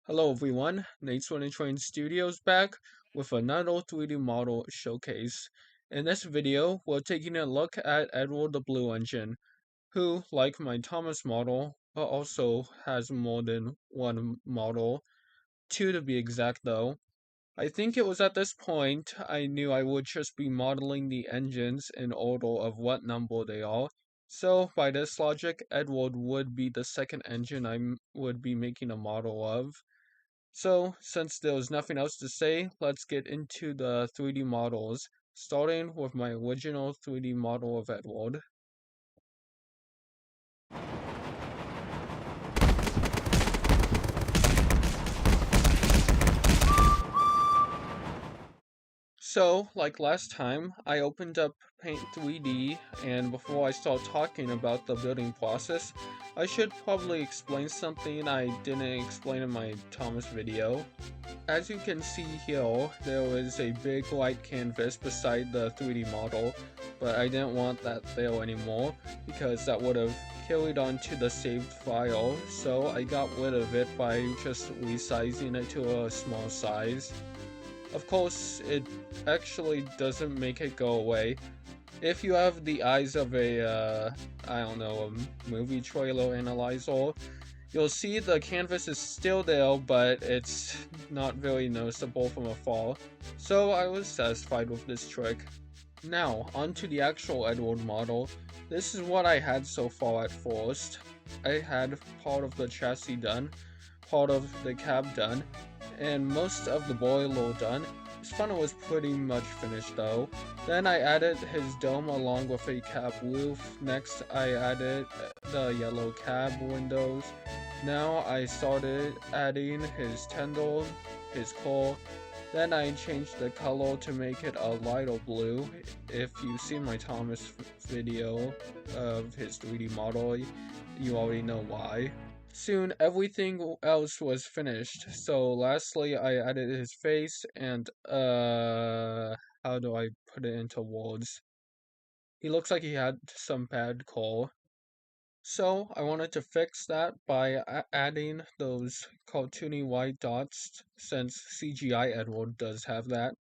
Hello everyone, Nate's Running Train Studios back with another 3D model showcase. In this video, we're taking a look at Edward the Blue Engine, who, like my Thomas model, also has more than one model, two to be exact though. I think it was at this point I knew I would just be modeling the engines in order of what number they are. So by this logic, Edward would be the second engine I would be making a model of. So, since there was nothing else to say, let's get into the 3D models, starting with my original 3D model of Edward. So, like last time, I opened up Paint 3D, and before I start talking about the building process, I should probably explain something I didn't explain in my Thomas video. As you can see here, there was a big white canvas beside the 3D model, but I didn't want that there anymore because that would have carried on to the saved file, so I got rid of it by just resizing it to a small size. Of course, it actually doesn't make it go away. If you have the eyes of I don't know, a movie trailer analyzer, you'll see the canvas is still there, but it's not very noticeable from afar, so I was satisfied with this trick. Now, onto the actual Edward model. This is what I had so far at first. I had part of the chassis done, part of the cab done, and most of the boiler done. His funnel was pretty much finished though. Then I added his dome along with a cab roof. Next I added the yellow cab windows. Now I started adding his tendon, his core. Then I changed the color to make it a lighter blue. If you've seen my Thomas video of his 3D model, you already know why. Soon everything else was finished, so lastly I added his face and how do I put it into words? He looks like he had some bad core. So I wanted to fix that by adding those cartoony white dots since CGI Edward does have that.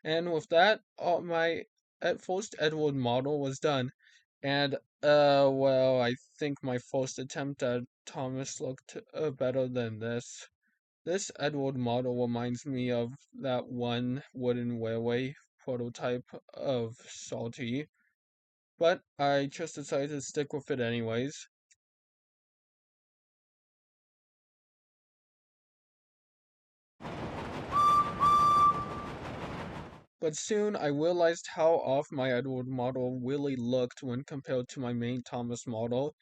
And with that, my at first Edward model was done. And well, I think my first attempt at Thomas looked better than this. This Edward model reminds me of that one wooden railway prototype of Salty, but I just decided to stick with it anyways. But soon I realized how off my Edward model really looked when compared to my main Thomas model.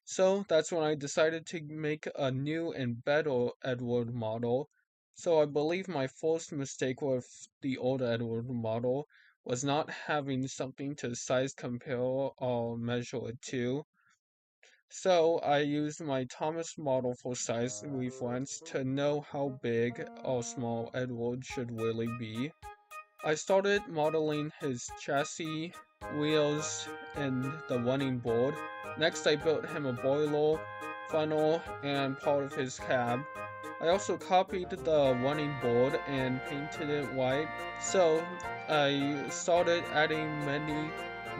So that's when I decided to make a new and better Edward model. So I believe my first mistake with the old Edward model was not having something to size compare or measure it to. So I used my Thomas model for size reference to know how big or small Edward should really be. I started modeling his chassis, wheels, and the running board. Next I built him a boiler, funnel, and part of his cab. I also copied the running board and painted it white, so I started adding many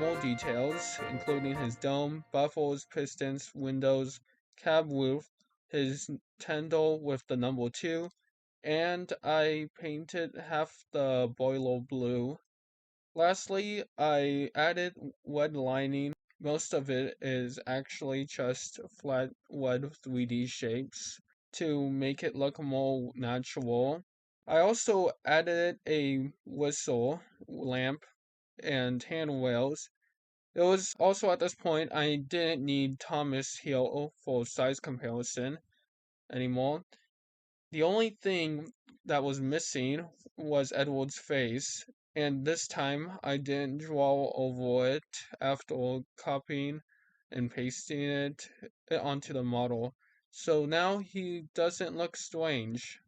more details, including his dome, buffers, pistons, windows, cab roof, his tendon with the number 2, and I painted half the boiler blue. Lastly, I added wood lining. Most of it is actually just flat wood 3D shapes to make it look more natural. I also added a whistle, lamp, and handrails. It was also at this point I didn't need Thomas Hill for size comparison anymore. The only thing that was missing was Edward's face, and this time I didn't draw over it after copying and pasting it onto the model. So now he doesn't look strange.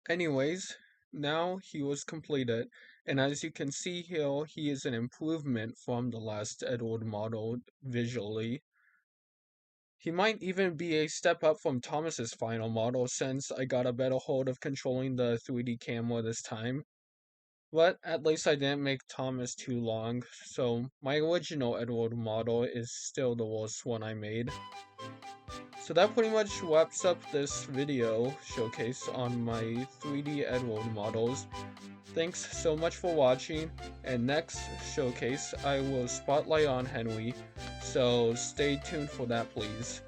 Anyways, now he was completed, and as you can see here, he is an improvement from the last Edward model visually. He might even be a step up from Thomas's final model since I got a better hold of controlling the 3D camera this time. But at least I didn't make Thomas too long, so my original Edward model is still the worst one I made. So that pretty much wraps up this video showcase on my 3D Edward models. Thanks so much for watching, and next showcase I will spotlight on Henry, so stay tuned for that please.